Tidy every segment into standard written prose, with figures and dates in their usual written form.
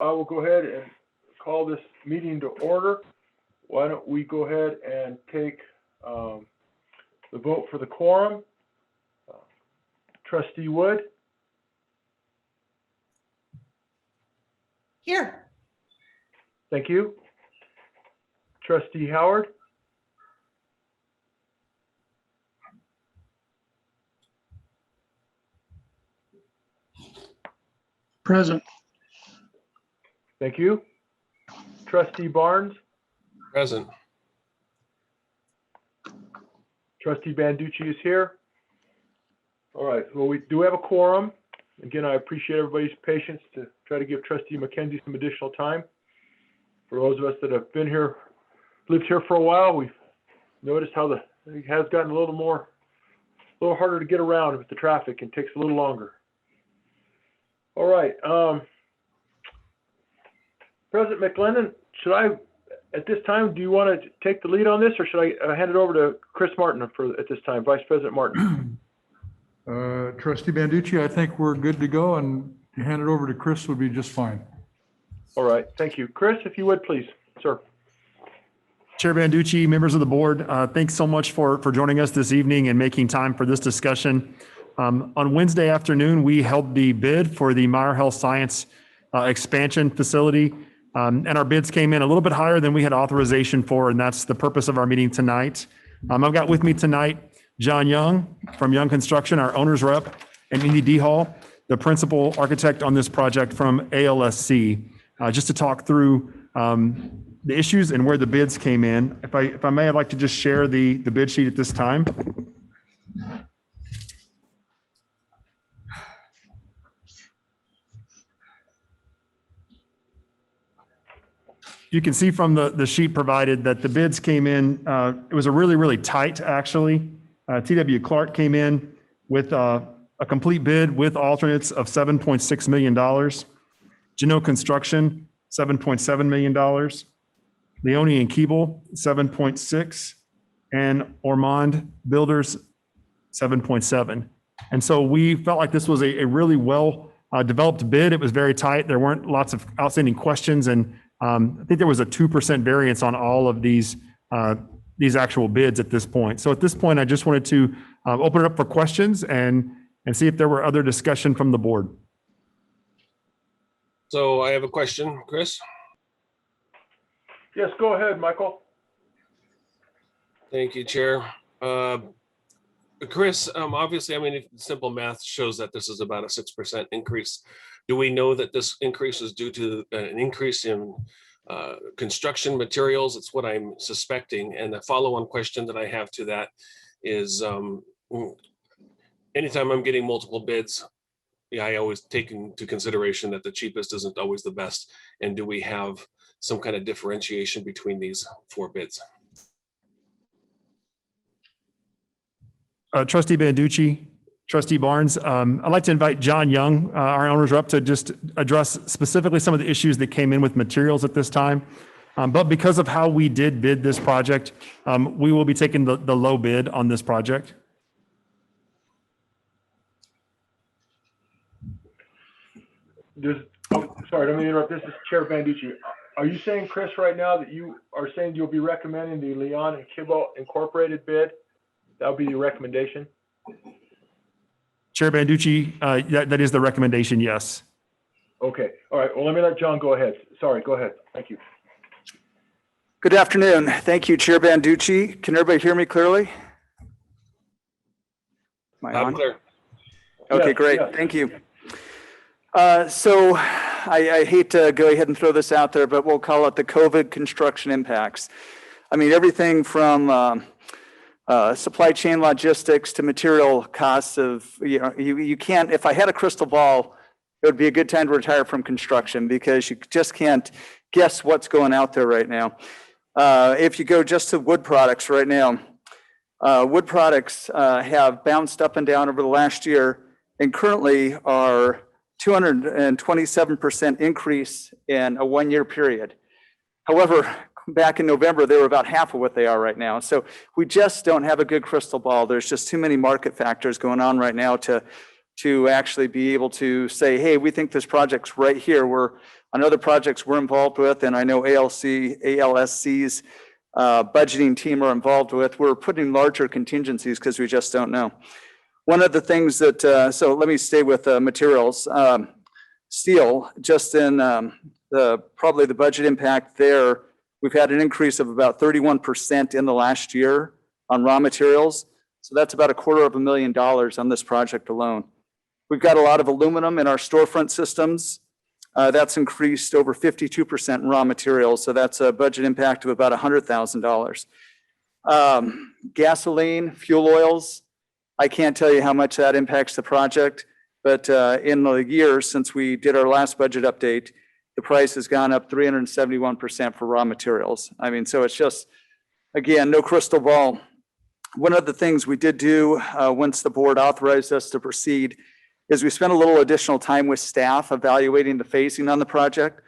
I will go ahead and call this meeting to order. Why don't we go ahead and take the vote for the quorum. Trustee Wood, Here. thank you. Trustee Howard, Present. thank you. Trustee Barnes, Present. Trustee Banducci is here. All right, well, we do have a quorum. Again, I appreciate everybody's patience to try to give Trustee McKenzie some additional time. For those of us that have been here, lived here for a while, we've noticed how it has gotten a little harder to get around with the traffic and takes a little longer. All right, President McLennan, should I, at this time, do you want to take the lead on this, or should I hand it over to Chris Martin at this time, Vice President Martin? Trustee Banducci, I think we're good to go, and hand it over to Chris would be just fine. All right, thank you. Chris, if you would, please, sir. Chair Banducci, members of the board, thanks so much for joining us this evening and making time for this discussion. On Wednesday afternoon, we held the bid for the Meyer Health Science expansion facility, and our bids came in a little bit higher than we had authorization for, and that's the purpose of our meeting tonight. I've got with me tonight John Young from Young Construction, our owner's rep, and Indy D. Hall, the principal architect on this project from ALSC, just to talk through the issues and where the bids came in. If I may, I'd like to just share the bid sheet at this time. You can see from the sheet provided that the bids came in, it was a really, really tight, actually. TW Clark came in with a complete bid with alternates of $7.6 million. Janot Construction, $7.7 million. Leone and Keeble, 7.6, and Ormond Builders, 7.7. And so we felt like this was a really well developed bid. It was very tight. There weren't lots of outstanding questions, and I think there was a 2% variance on all of these actual bids at this point. So at this point, I just wanted to open it up for questions and see if there were other discussion from the board. So I have a question, Chris. Yes, go ahead, Michael. Thank you, Chair. Chris, obviously, I mean, simple math shows that this is about a 6% increase. Do we know that this increase is due to an increase in construction materials? It's what I'm suspecting. And the follow-on question that I have to that is, anytime I'm getting multiple bids, I always take into consideration that the cheapest isn't always the best. And do we have some kind of differentiation between these four bids? Trustee Banducci, Trustee Barnes, I'd like to invite John Young, our owner's rep, to just address specifically some of the issues that came in with materials at this time. But because of how we did bid this project, we will be taking the low bid on this project. Sorry, let me interrupt. This is Chair Banducci. Are you saying, Chris, right now that you are saying you'll be recommending the Leon and Keeble Incorporated bid? That would be your recommendation? Chair Banducci, that is the recommendation, yes. Okay, all right. Well, let me let John go ahead. Sorry, go ahead. Thank you. Good afternoon. Thank you, Chair Banducci. Can everybody hear me clearly? Am I I'm on? clear. Okay, Yes, great. yes. Thank you. So I hate to go ahead and throw this out there, but we'll call it the COVID construction impacts. I mean, everything from supply chain logistics to material costs of, you can't, if I had a crystal ball, it would be a good time to retire from construction because you just can't guess what's going out there right now. If you go just to wood products right now, wood products have bounced up and down over the last year and currently are 227% increase in a 1-year period. However, back in November, they were about half of what they are right now. So we just don't have a good crystal ball. There's just too many market factors going on right now to actually be able to say, hey, we think this project's right here. We're on other projects we're involved with, and I know ALSC's budgeting team are involved with, we're putting larger contingencies because we just don't know. One of the things that, so let me stay with materials. Steel, just in probably the budget impact there, we've had an increase of about 31% in the last year on raw materials. So that's about $250,000 on this project alone. We've got a lot of aluminum in our storefront systems. That's increased over 52% in raw materials. So that's a budget impact of about $100,000. Gasoline, fuel oils, I can't tell you how much that impacts the project, but in the years since we did our last budget update, the price has gone up 371% for raw materials. I mean, so it's just, again, no crystal ball. One of the things we did do once the board authorized us to proceed is we spent a little additional time with staff evaluating the phasing on the project.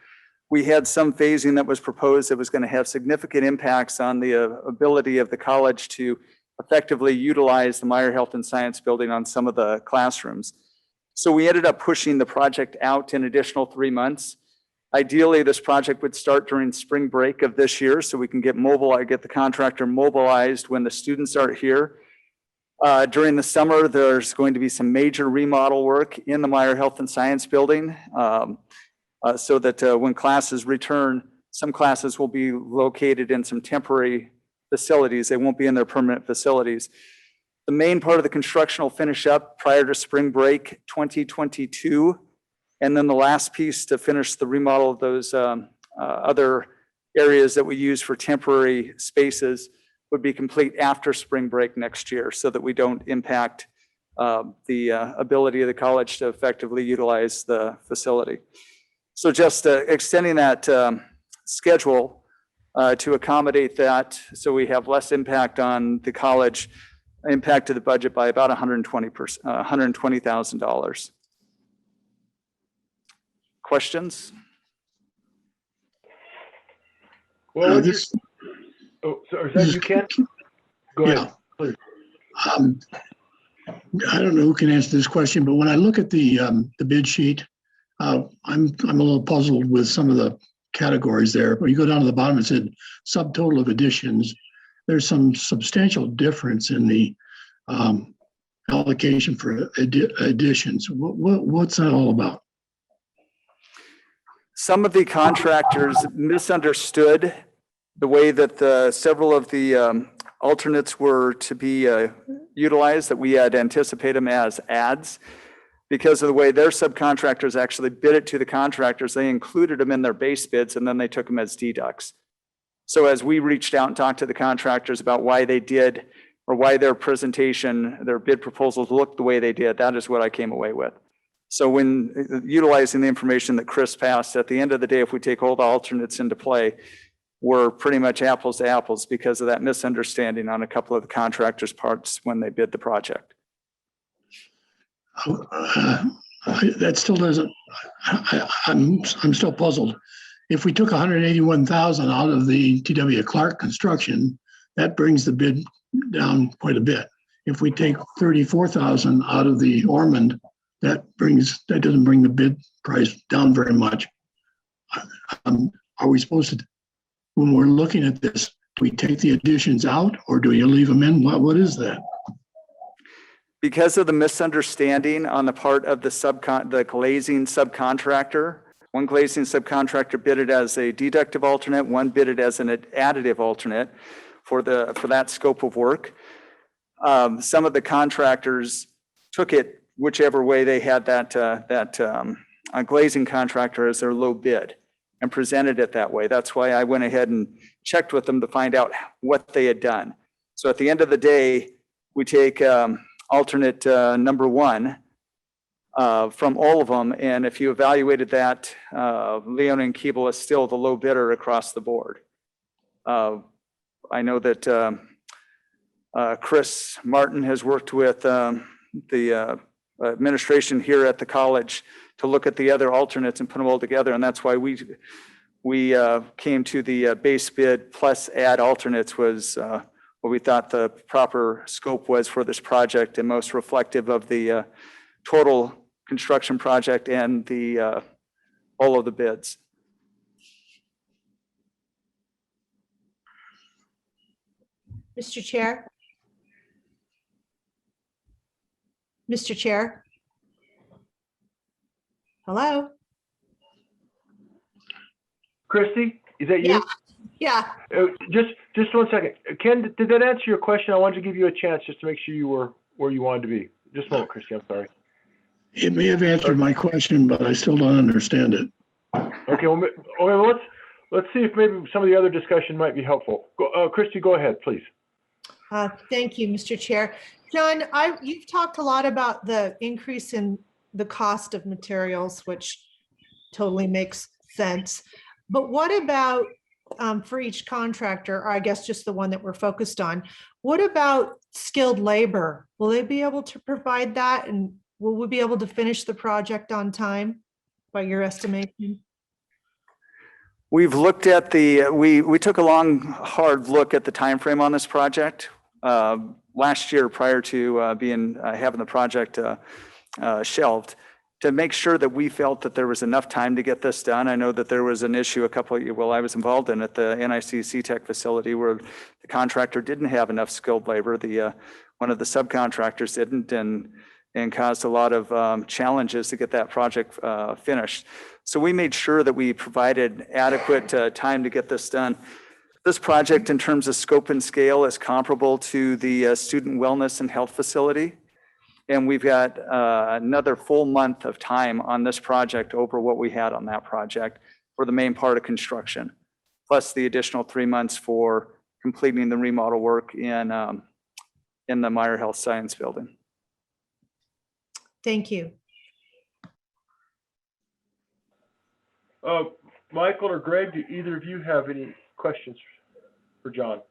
We had some phasing that was proposed that was going to have significant impacts on the ability of the college to effectively utilize the Meyer Health and Science building on some of the classrooms. So we ended up pushing the project out an additional 3 months. Ideally, this project would start during spring break of this year so we can get the contractor mobilized when the students are here. During the summer, there's going to be some major remodel work in the Meyer Health and Science building so that when classes return, some classes will be located in some temporary facilities. They won't be in their permanent facilities. The main part of the construction will finish up prior to spring break 2022. And then the last piece to finish the remodel of those other areas that we use for temporary spaces would be complete after spring break next year so that we don't impact the ability of the college to effectively utilize the facility. So just extending that schedule to accommodate that so we have less impact on the college, impacted the budget by about $120,000. Questions? Well, oh, sorry, is that you, Ken? Go ahead. Yeah, please. I don't know who can answer this question, but when I look at the bid sheet, I'm a little puzzled with some of the categories there. When you go down to the bottom, it said subtotal of additions. There's some substantial difference in the allocation for additions. What's that all about? Some of the contractors misunderstood the way that several of the alternates were to be utilized, that we had anticipated them as ads. Because of the way their subcontractors actually bid it to the contractors, they included them in their base bids and then they took them as deducts. So as we reached out and talked to the contractors about why they did or why their presentation, their bid proposals looked the way they did, that is what I came away with. So when utilizing the information that Chris passed, at the end of the day, if we take all the alternates into play, we're pretty much apples to apples because of that misunderstanding on a couple of the contractors' parts when they bid the project. That still doesn't, I'm still puzzled. If we took 181,000 out of the T.W. Clark construction, that brings the bid down quite a bit. If we take 34,000 out of the Ormond, that doesn't bring the bid price down very much. Are we supposed to, when we're looking at this, do we take the additions out or do you leave them in? What is that? Because of the misunderstanding on the part of the glazing subcontractor, one glazing subcontractor bid it as a deductive alternate, one bid it as an additive alternate for that scope of work. Some of the contractors took it whichever way they had that glazing contractor as their low bid and presented it that way. That's why I went ahead and checked with them to find out what they had done. So at the end of the day, we take alternate number one from all of them. And if you evaluated that, Leon and Keeble is still the low bidder across the board. I know that Chris Martin has worked with the administration here at the college to look at the other alternates and put them all together. And that's why we came to the base bid plus add alternates was what we thought the proper scope was for this project and most reflective of the total construction project and the all of the bids. Mr. Chair? Mr. Chair? Hello? Christie, is that you? Yeah. Just 1 second. Ken, did that answer your question? I wanted to give you a chance just to make sure you were where you wanted to be. Just a moment, Christie, I'm sorry. It may have answered my question, but I still don't understand it. Okay, well, let's see if maybe some of the other discussion might be helpful. Christie, go ahead, please. Thank you, Mr. Chair. John, you've talked a lot about the increase in the cost of materials, which totally makes sense. But what about for each contractor, or I guess just the one that we're focused on, what about skilled labor? Will they be able to provide that? And will we be able to finish the project on time by your estimation? We've looked at we took a long, hard look at the time frame on this project last year prior to having the project shelved, to make sure that we felt that there was enough time to get this done. I know that there was an issue I was involved in at the NIC CTEC facility where the contractor didn't have enough skilled labor. One of the subcontractors didn't, and caused a lot of challenges to get that project finished. So we made sure that we provided adequate time to get this done. This project, in terms of scope and scale, is comparable to the student wellness and health facility. And we've got another full month of time on this project over what we had on that project for the main part of construction, plus the additional 3 months for completing the remodel work in the Meyer Health Science Building. Thank you. Michael or Greg, do either of you have any questions for John?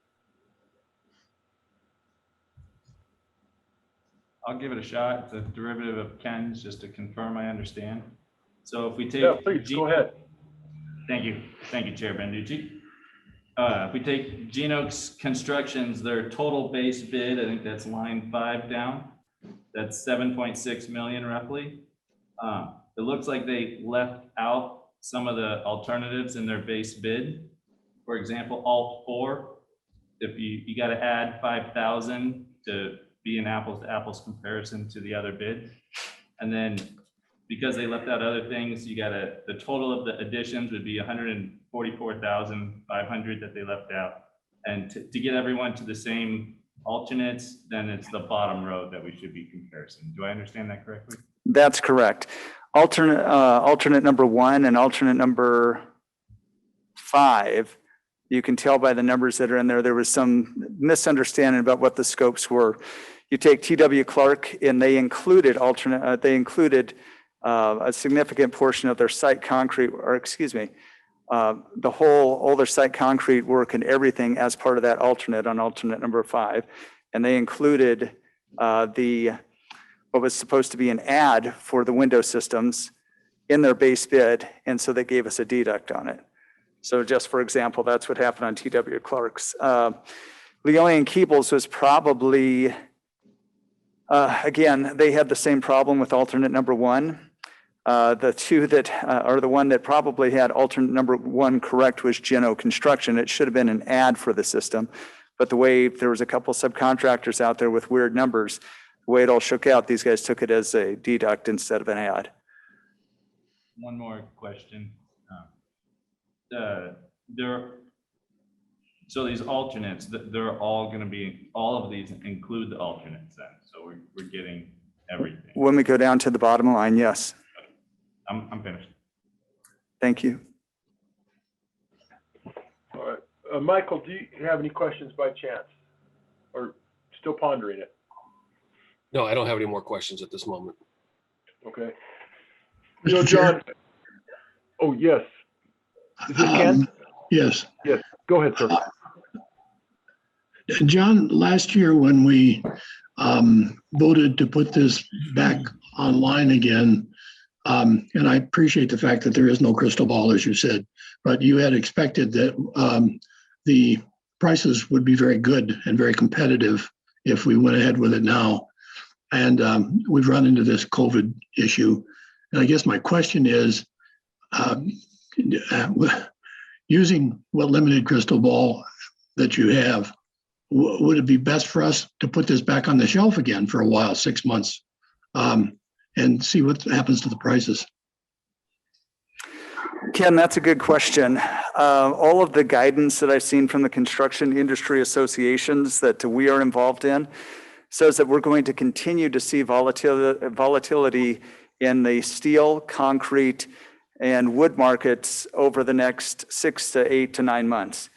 I'll give it a shot. It's a derivative of Ken's, just to confirm I understand. So if we take. Yeah, please, go ahead. Thank you. Thank you, Chair Banducci. If we take Genox Constructions, their total base bid, I think that's line 5 down. That's 7.6 million roughly. It looks like they left out some of the alternatives in their base bid. For example, Alt 4, if you got to add 5,000 to be an apples to apples comparison to the other bid. And then because they left out other things, the total of the additions would be 144,500 that they left out. And to get everyone to the same alternates, then it's the bottom row that we should be comparison. Do I understand that correctly? That's correct. Alternate number 1 and alternate number 5, you can tell by the numbers that are in there, there was some misunderstanding about what the scopes were. You take TW Clark and they included a significant portion of their site concrete, or excuse me, all their site concrete work and everything as part of that alternate on alternate number 5. And they included what was supposed to be an add for the window systems in their base bid. And so they gave us a deduct on it. So just for example, that's what happened on TW Clark's. Leone and Keebles was probably, again, they had the same problem with alternate number 1. The two that, or the one that probably had alternate number 1 correct was Geno Construction. It should have been an add for the system. But the way there was a couple subcontractors out there with weird numbers, the way it all shook out, these guys took it as a deduct instead of an add. One more question. So these alternates, they're all going to be, all of these include the alternates then. So we're getting everything. When we go down to the bottom line, yes. I'm finished. Thank you. All right. Michael, do you have any questions by chance? Or still pondering it? No, I don't have any more questions at this moment. Okay. Mr. John. Chair? Oh, yes. Is this Ken? Yes. Yes. Go ahead, sir. John, last year when we voted to put this back online again, and I appreciate the fact that there is no crystal ball, as you said, but you had expected that the prices would be very good and very competitive if we went ahead with it now. And we've run into this COVID issue. And I guess my question is, using what limited crystal ball that you have, would it be best for us to put this back on the shelf again for a while, 6 months, and see what happens to the prices? Ken, that's a good question. All of the guidance that I've seen from the construction industry associations that we are involved in says that we're going to continue to see volatility in the steel, concrete, and wood markets over the next 6 to 8 to 9 months.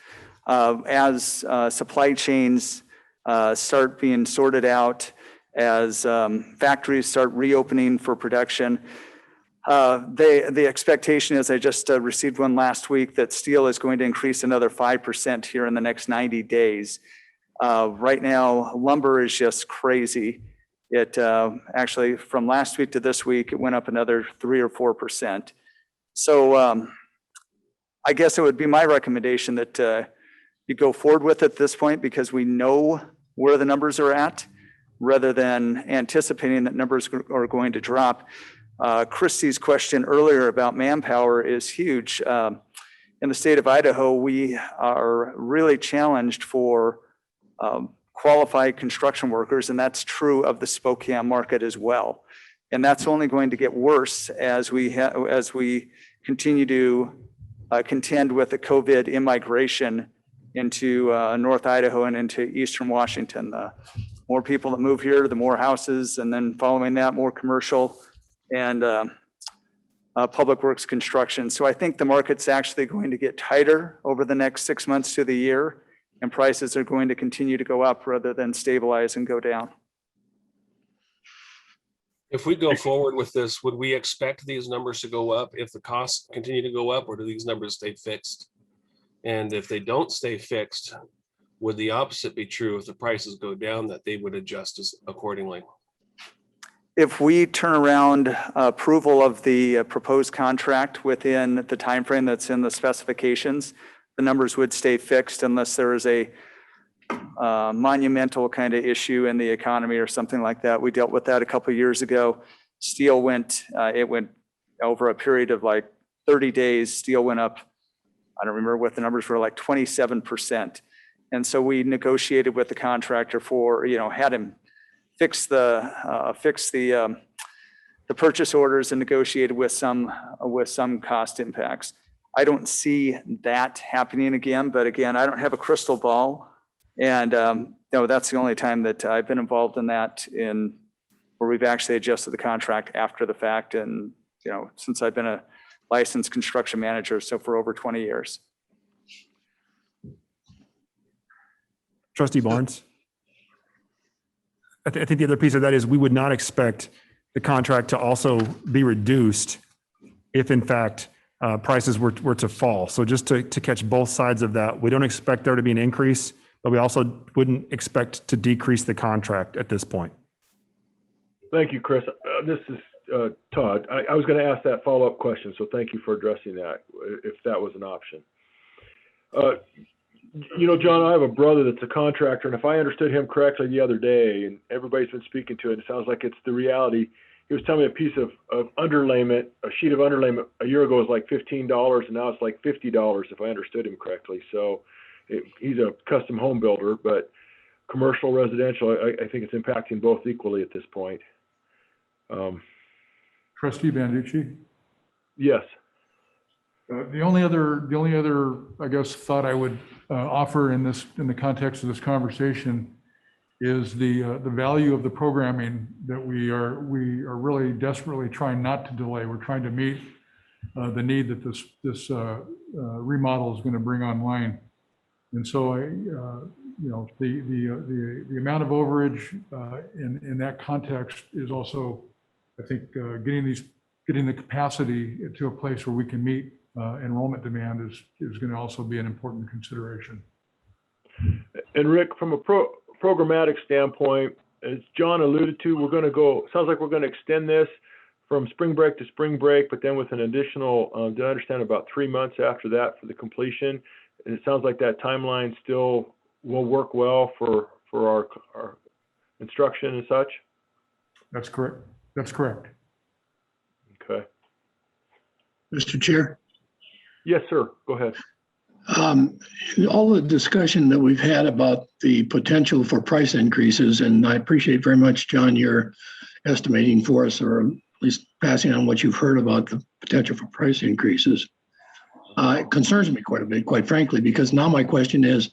As supply chains start being sorted out, as factories start reopening for production, the expectation is, I just received one last week, that steel is going to increase another 5% here in the next 90 days. Right now, lumber is just crazy. It actually, from last week to this week, it went up another 3 or 4%. So I guess it would be my recommendation that you go forward with it at this point, because we know where the numbers are at, rather than anticipating that numbers are going to drop. Christie's question earlier about manpower is huge. In the state of Idaho, we are really challenged for qualified construction workers, and that's true of the Spokane market as well. And that's only going to get worse as we continue to contend with the COVID immigration into North Idaho and into Eastern Washington. The more people that move here, the more houses, and then following that, more commercial and public works construction. So I think the market's actually going to get tighter over the next 6 months to the year, and prices are going to continue to go up rather than stabilize and go down. If we go forward with this, would we expect these numbers to go up if the costs continue to go up, or do these numbers stay fixed? And if they don't stay fixed, would the opposite be true? If the prices go down, that they would adjust accordingly? If we turn around approval of the proposed contract within the timeframe that's in the specifications, the numbers would stay fixed unless there is a monumental kind of issue in the economy or something like that. We dealt with that a couple of years ago. Steel went over a period of like 30 days, steel went up, I don't remember what the numbers were, like 27%. And so we negotiated with the contractor for, had him fix the purchase orders and negotiated with some cost impacts. I don't see that happening again, but again, I don't have a crystal ball. And that's the only time that I've been involved in that, where we've actually adjusted the contract after the fact. And, since I've been a licensed construction manager, so for over 20 years. Trustee Barnes? I think the other piece of that is we would not expect the contract to also be reduced if in fact prices were to fall. So just to catch both sides of that, we don't expect there to be an increase, but we also wouldn't expect to decrease the contract at this point. Thank you, Chris. This is Todd. I was going to ask that follow-up question, so thank you for addressing that, if that was an option. John, I have a brother that's a contractor, and if I understood him correctly the other day, and everybody's been speaking to it, it sounds like it's the reality. He was telling me a piece of underlayment, a sheet of underlayment a year ago was like $15, and now it's like $50, if I understood him correctly. So he's a custom home builder, but commercial, residential, I think it's impacting both equally at this point. Trustee Banducci? Yes. The only other, I guess, thought I would offer in the context of this conversation is the value of the programming that we are really desperately trying not to delay. We're trying to meet the need that this remodel is going to bring online. And so the amount of overage in that context is also, I think, getting the capacity to a place where we can meet enrollment demand is going to also be an important consideration. And Rick, from a programmatic standpoint, as John alluded to, sounds like we're going to extend this from spring break to spring break, but then with an additional, did I understand, about 3 months after that for the completion? And it sounds like that timeline still will work well for our instruction and such? That's correct. That's correct. Okay. Mr. Chair? Yes, sir. Go ahead. Um, all the discussion that we've had about the potential for price increases, and I appreciate very much, John, your estimating for us, or at least passing on what you've heard about the potential for price increases. It concerns me quite a bit, quite frankly, because now my question is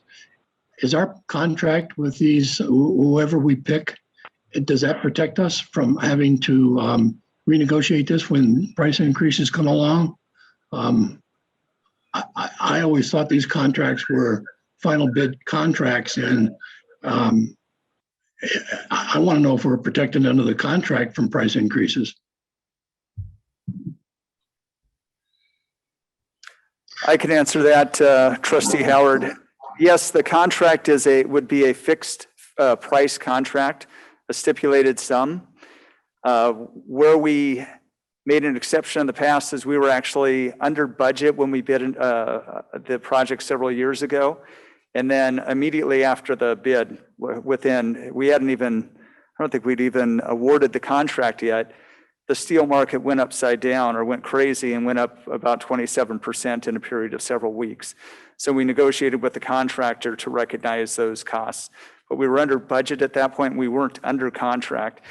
our contract with these, whoever we pick, does that protect us from having to renegotiate this when price increases come along? I always thought these contracts were final bid contracts, and I want to know if we're protected under the contract from price increases. I can answer that, Trustee Howard. Yes, the contract would be a fixed price contract, a stipulated sum. Where we made an exception in the past is we were actually under budget when we bid the project several years ago. And then immediately after the bid, I don't think we'd even awarded the contract yet. The steel market went upside down or went crazy and went up about 27% in a period of several weeks. So we negotiated with the contractor to recognize those costs. But we were under budget at that point. We weren't under contract.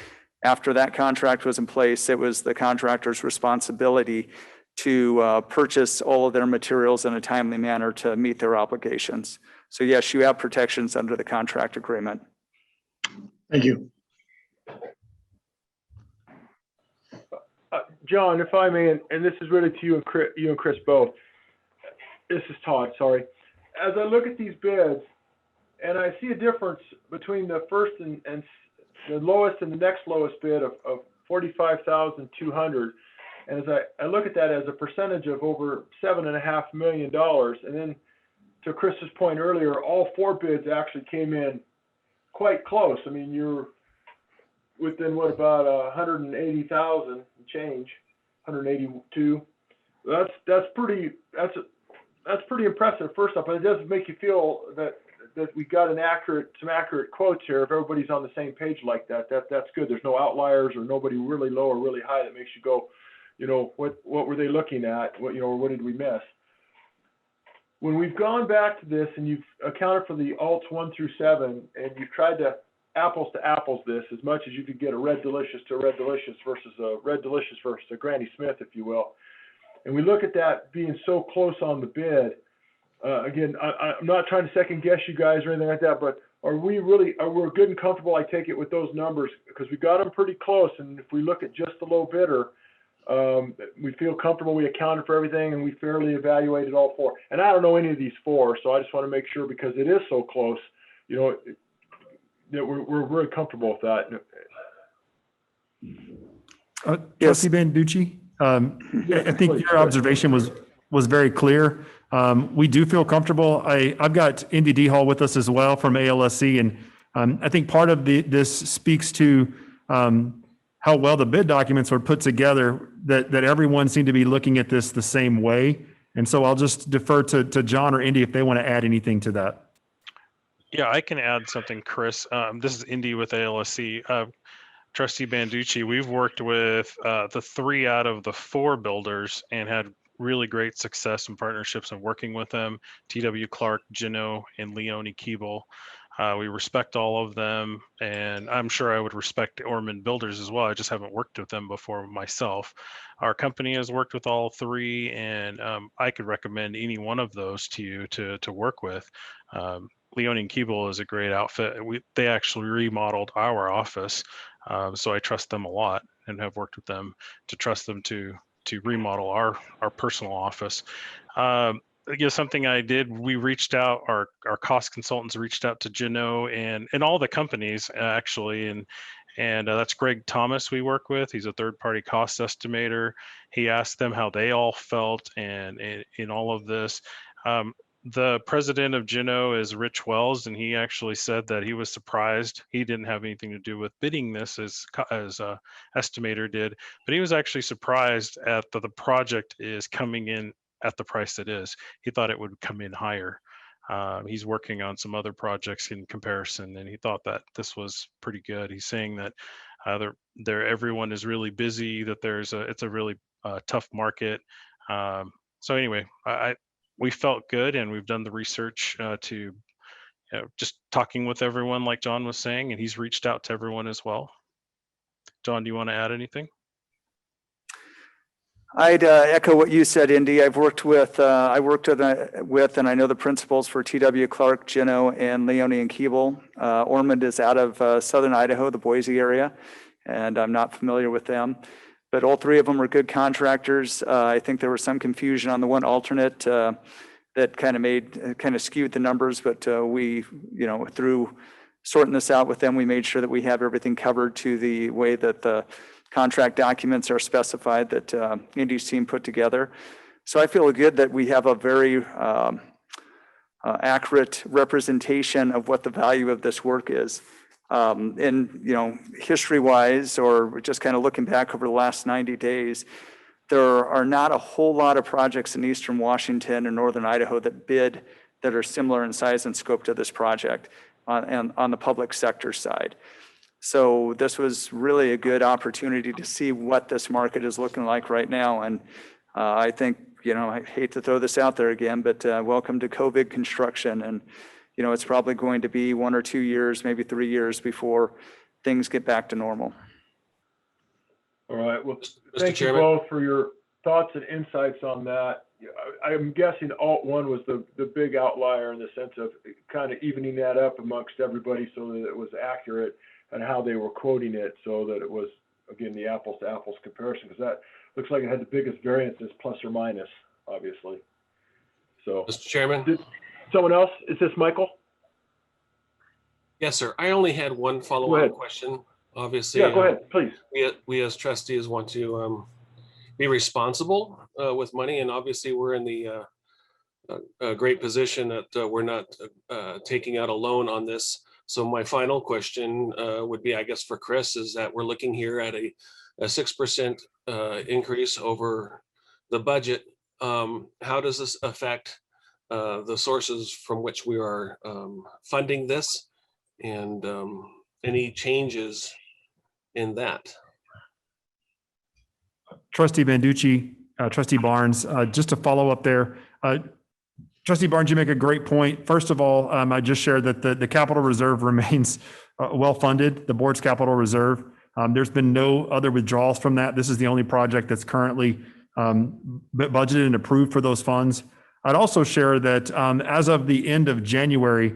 After that contract was in place, it was the contractor's responsibility to purchase all of their materials in a timely manner to meet their obligations. So yes, you have protections under the contract agreement. Thank you. John, if I may, and this is really to you and Chris both. This is Todd, sorry. As I look at these bids, and I see a difference between the first and the lowest and the next lowest bid of $45,200. And as I look at that as a percentage of over $7.5 million, and then to Chris's point earlier, all four bids actually came in quite close. I mean, you're within what, about 180,000 change, 182. That's pretty impressive. First off, but it does make you feel that we got some accurate quotes here. If everybody's on the same page like that's good. There's no outliers or nobody really low or really high that makes you go, what were they looking at? What did we miss? When we've gone back to this and you've accounted for the alts 1 through 7, and you've tried to apples to apples this as much as you could get a Red Delicious to a Red Delicious versus a Red Delicious versus a Granny Smith, if you will. And we look at that being so close on the bid. Again, I'm not trying to second guess you guys or anything like that, but are we good and comfortable, I take it, with those numbers? Because we got them pretty close, and if we look at just the low bidder, we feel comfortable we accounted for everything and we fairly evaluated all four. And I don't know any of these four, so I just want to make sure, because it is so close, that we're very comfortable with that. Trustee Banducci, I think your observation was very clear. We do feel comfortable. I've got Indy D Hall with us as well from ALSC, and I think part of this speaks to how well the bid documents were put together, that everyone seemed to be looking at this the same way. And so I'll just defer to John or Indy if they want to add anything to that. Yeah, I can add something, Chris. This is Indy with ALSC. Trustee Banducci, we've worked with the 3 out of the 4 builders and had really great success and partnerships in working with them: TW Clark, Gino, and Leone Keeble. We respect all of them, and I'm sure I would respect Orman Builders as well. I just haven't worked with them before myself. Our company has worked with all 3, and I could recommend any one of those to you to work with. Leone and Keeble is a great outfit. They actually remodeled our office, so I trust them a lot and have worked with them to trust them to remodel our personal office. Something I did, we reached out, our cost consultants reached out to Gino and all the companies actually, and that's Greg Thomas we work with. He's a third-party cost estimator. He asked them how they all felt and in all of this. The president of Gino is Rich Wells, and he actually said that he was surprised. He didn't have anything to do with bidding this as estimator did, but he was actually surprised at the project is coming in at the price it is. He thought it would come in higher. He's working on some other projects in comparison, and he thought that this was pretty good. He's saying that everyone is really busy, that it's a really tough market. So anyway, we felt good, and we've done the research to just talking with everyone, like John was saying, and he's reached out to everyone as well. John, do you want to add anything? I'd echo what you said, Indy. I've worked with, and I know the principals for TW Clark, Gino, and Leone and Keeble. Ormond is out of southern Idaho, the Boise area, and I'm not familiar with them. But all three of them are good contractors. I think there was some confusion on the one alternate that kind of skewed the numbers, but we, through sorting this out with them, we made sure that we have everything covered to the way that the contract documents are specified that Indy's team put together. So I feel good that we have a very accurate representation of what the value of this work is. And, history-wise, or just kind of looking back over the last 90 days, there are not a whole lot of projects in eastern Washington and northern Idaho that are similar in size and scope to this project on the public sector side. So this was really a good opportunity to see what this market is looking like right now. And I think, I hate to throw this out there again, but welcome to COVID construction. And, it's probably going to be 1 or 2 years, maybe 3 years before things get back to normal. All right. Well, Mr. thank you Chairman? both for your thoughts and insights on that. I'm guessing Alt 1 was the big outlier in the sense of kind of evening that up amongst everybody so that it was accurate and how they were quoting it, so that it was, again, the apples to apples comparison, because that looks like it had the biggest variances, plus or minus, obviously. So, Mr. Chairman? someone else? Is this Michael? Yes, sir. I only had one follow-on ahead. question. Obviously, Yeah, go ahead, please. we as trustees want to be responsible with money, and obviously we're in the great position that we're not taking out a loan on this. So my final question would be, I guess, for Chris, is that we're looking here at a 6% increase over the budget. How does this affect the sources from which we are funding this, and any changes in that? Trustee Banducci, Trustee Barnes, just to follow up there. Trustee Barnes, you make a great point. First of all, I just shared that the capital reserve remains well-funded, the board's capital reserve. There's been no other withdrawals from that. This is the only project that's currently budgeted and approved for those funds. I'd also share that as of the end of January,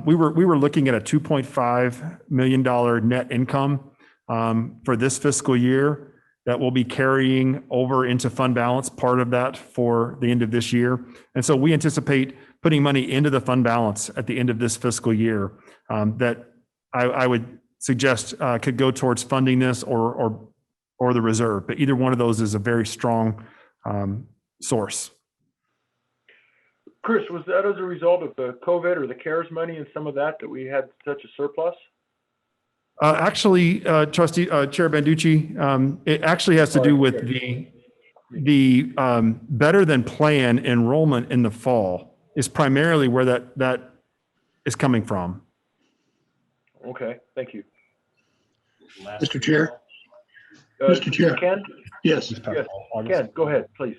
we were looking at a $2.5 million net income for this fiscal year that will be carrying over into fund balance, part of that for the end of this year. And so we anticipate putting money into the fund balance at the end of this fiscal year that I would suggest could go towards funding this or the reserve. But either one of those is a very strong source. Chris, was that as a result of the COVID or the CARES money and some of that we had such a surplus? Actually, Trustee Chair Banducci, it actually has to do with the better than planned enrollment in the fall is primarily where that is coming from. Okay, thank you. Mr. Chair? Mr. Chair? Ken? Yes. Yes, Ken, go ahead, please.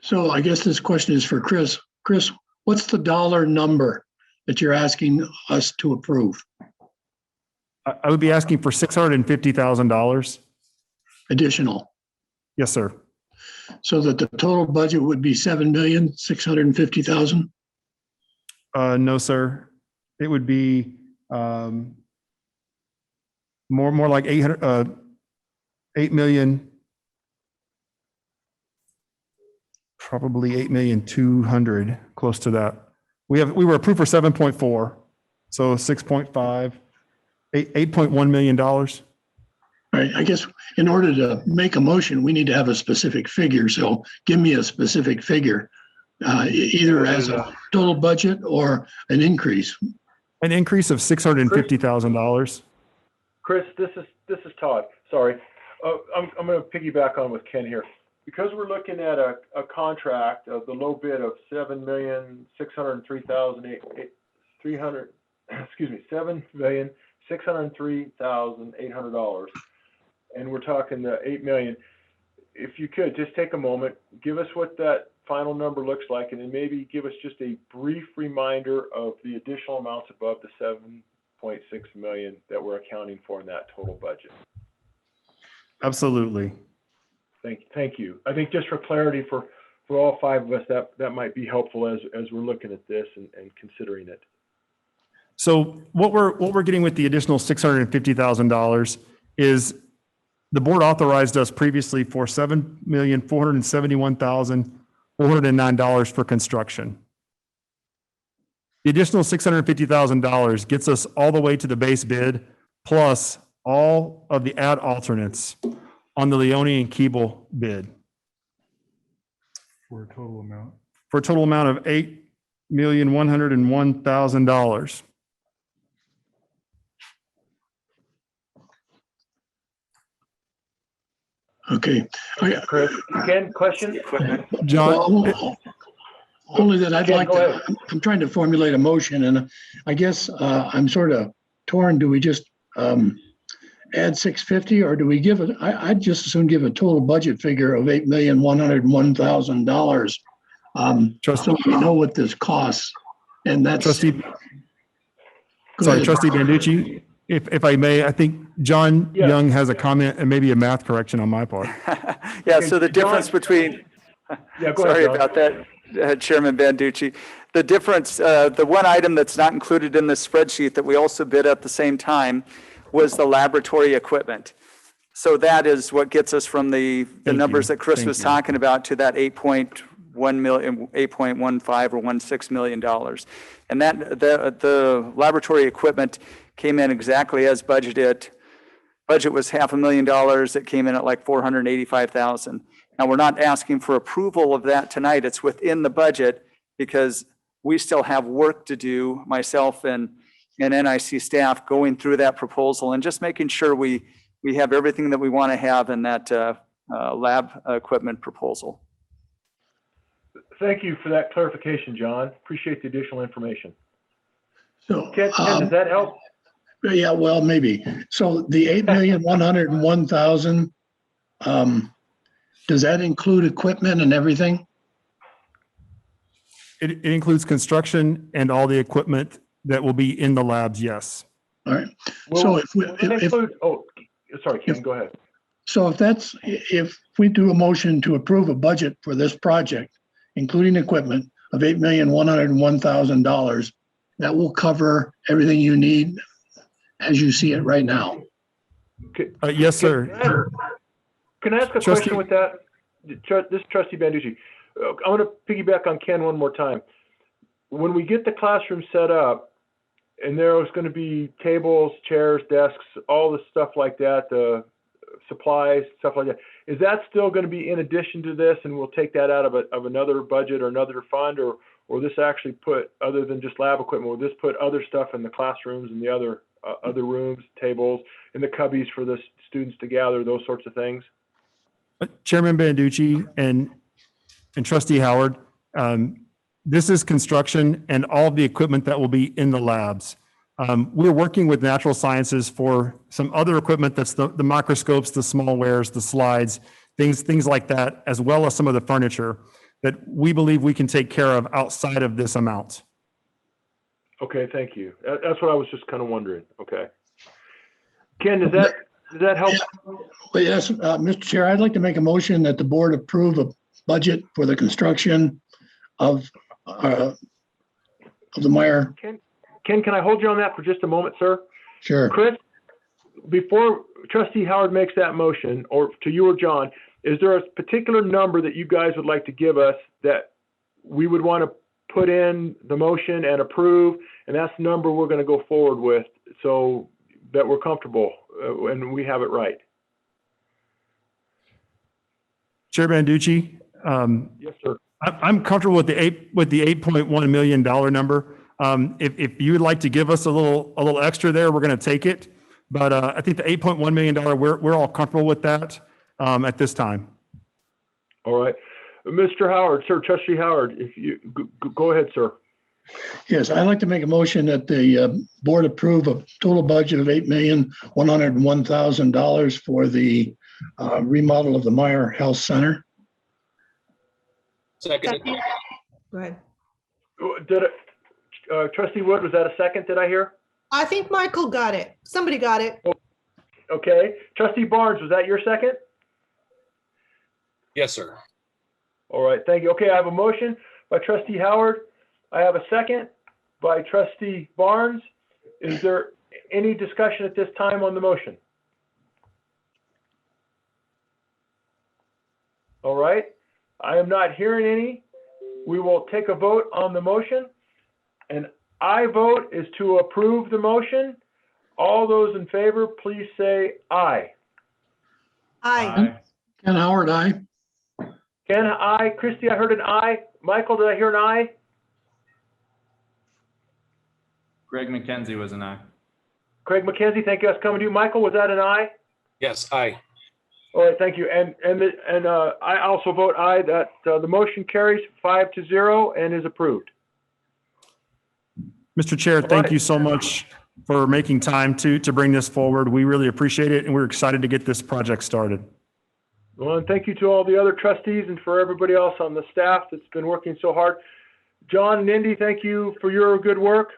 So I guess this question is for Chris. Chris, what's the dollar number that you're asking us to approve? I would be asking for $650,000. Additional, Yes, sir. so that the total budget would be $7,650,000? No, sir. It would be more like 8 million, probably 8,200,000, close to that. We were approved for 7.4, so 6.5, $8.1 million. Right, I guess in order to make a motion, we need to have a specific figure. So give me a specific figure, either as a total budget or an increase. An increase of $650,000. Chris, this is Todd. Sorry. I'm going to piggyback on with Ken here. Because we're looking at a contract of the low bid of $7,603,800, and we're talking the $8 million. If you could just take a moment, give us what that final number looks like, and then maybe give us just a brief reminder of the additional amounts above the 7.6 million that we're accounting for in that total budget. Absolutely. Thank you. I think just for clarity for all five of us, that might be helpful as we're looking at this and considering it. So what we're getting with the additional $650,000 is the board authorized us previously for $7,471,409 for construction. The additional $650,000 gets us all the way to the base bid, plus all of the ad alternates on the Leone and Keeble bid, For a total amount. for a total amount of $8,101,000. Okay. Chris, Ken, question? John, Well, only that I'd Yeah, like go to, ahead. I'm trying to formulate a motion, and I guess I'm sort of torn. Do we just add 650, or do we give it, I'd just as soon give a total budget figure of $8,101,000. So we know what this costs, and that's. Trustee, Go sorry, ahead. Trustee Banducci, if I may, I think John Yeah. Young has a comment and maybe a math correction on my part. Yeah, Okay, so the John- difference between, Yeah, go ahead, sorry John. about that, Chairman Banducci. The difference, the one item that's not included in the spreadsheet that we also bid at the same time was the laboratory equipment. So that is what gets us from the Thank numbers you. that Chris Thank was you. talking about to that 8.1 million, 8.15 or $16 million. And that, the laboratory equipment came in exactly as budgeted. Budget was $500,000. It came in at like 485,000. Now, we're not asking for approval of that tonight. It's within the budget because we still have work to do, myself and NIC staff going through that proposal and just making sure we have everything that we want to have in that lab equipment proposal. Thank you for that clarification, John. Appreciate the additional information. So, Ken, does that help? yeah, well, maybe. So the 8,101,000, does that include equipment and everything? It includes construction and all the equipment that will be in the labs, yes. All right. So if we, Will that if, include, sorry, Ken, go ahead. so if we do a motion to approve a budget for this project, including equipment of $8,101,000, that will cover everything you need as you see it right now. Yes, sir. Can I ask a Trustee- question with that? This is Trustee Banducci. I want to piggyback on Ken one more time. When we get the classroom set up, and there's going to be tables, chairs, desks, all the stuff like that, the supplies, stuff like that, is that still going to be in addition to this, and we'll take that out of another budget or another fund, or this actually put, other than just lab equipment, will this put other stuff in the classrooms and the other rooms, tables, and the cubbies for the students to gather, those sorts of things? Chairman Banducci and Trustee Howard, this is construction and all the equipment that will be in the labs. We're working with Natural Sciences for some other equipment that's the microscopes, the small wares, the slides, things like that, as well as some of the furniture that we believe we can take care of outside of this amount. Okay, thank you. That's what I was just kind of wondering. Okay. Ken, does that help? Well, yes, Mr. Chair, I'd like to make a motion that the board approve a budget for the construction of the Meyer. Ken, can I hold you on that for just a moment, sir? Sure. Chris, before Trustee Howard makes that motion, or to you or John, is there a particular number that you guys would like to give us that we would want to put in the motion and approve, and that's the number we're going to go forward with so that we're comfortable and we have it right? Chair Banducci, Yes, sir. I'm comfortable with the $8.1 million number. If you would like to give us a little extra there, we're going to take it. But I think the $8.1 million, we're all comfortable with that at this time. All right. Mr. Howard, sir, Trustee Howard, if you go ahead, sir. Yes, I'd like to make a motion that the board approve a total budget of $8,101,000 for the remodel of the Meyer Health Center. Second. Go ahead. Did it, Trustee Wood, was that a second, did I hear? I think Michael got it. Somebody got it. Okay. Trustee Barnes, was that your second? Yes, sir. All right, thank you. Okay, I have a motion by Trustee Howard. I have a second by Trustee Barnes. Is there any discussion at this time on the motion? All right, I am not hearing any. We will take a vote on the motion. And I vote is to approve the motion. All those in favor, please say aye. Aye. Ken Howard, aye. Ken, aye. Christie, I heard an aye. Michael, did I hear an aye? Greg McKenzie was an aye. Craig McKenzie, thank you. That's coming to you. Michael, was that an aye? Yes, aye. All right, thank you. And I also vote aye that the motion carries 5-0 and is approved. Mr. Chair, thank right. you so much for making time to bring this forward. We really appreciate it, and we're excited to get this project started. Well, and thank you to all the other trustees and for everybody else on the staff that's been working so hard. John and Indy, thank you for your good work.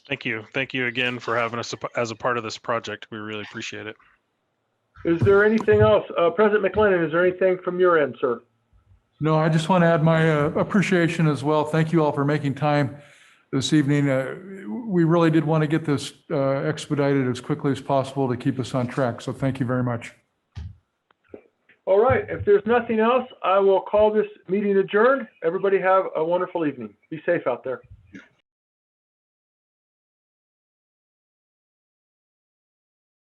Thank you. Thank you again for having us as a part of this project. We really appreciate it. Is there anything else? President McLennan, is there anything from your end, sir? No, I just want to add my appreciation as well. Thank you all for making time this evening. We really did want to get this expedited as quickly as possible to keep us on track. So thank you very much. All right, if there's nothing else, I will call this meeting adjourned. Everybody have a wonderful evening. Be safe out there.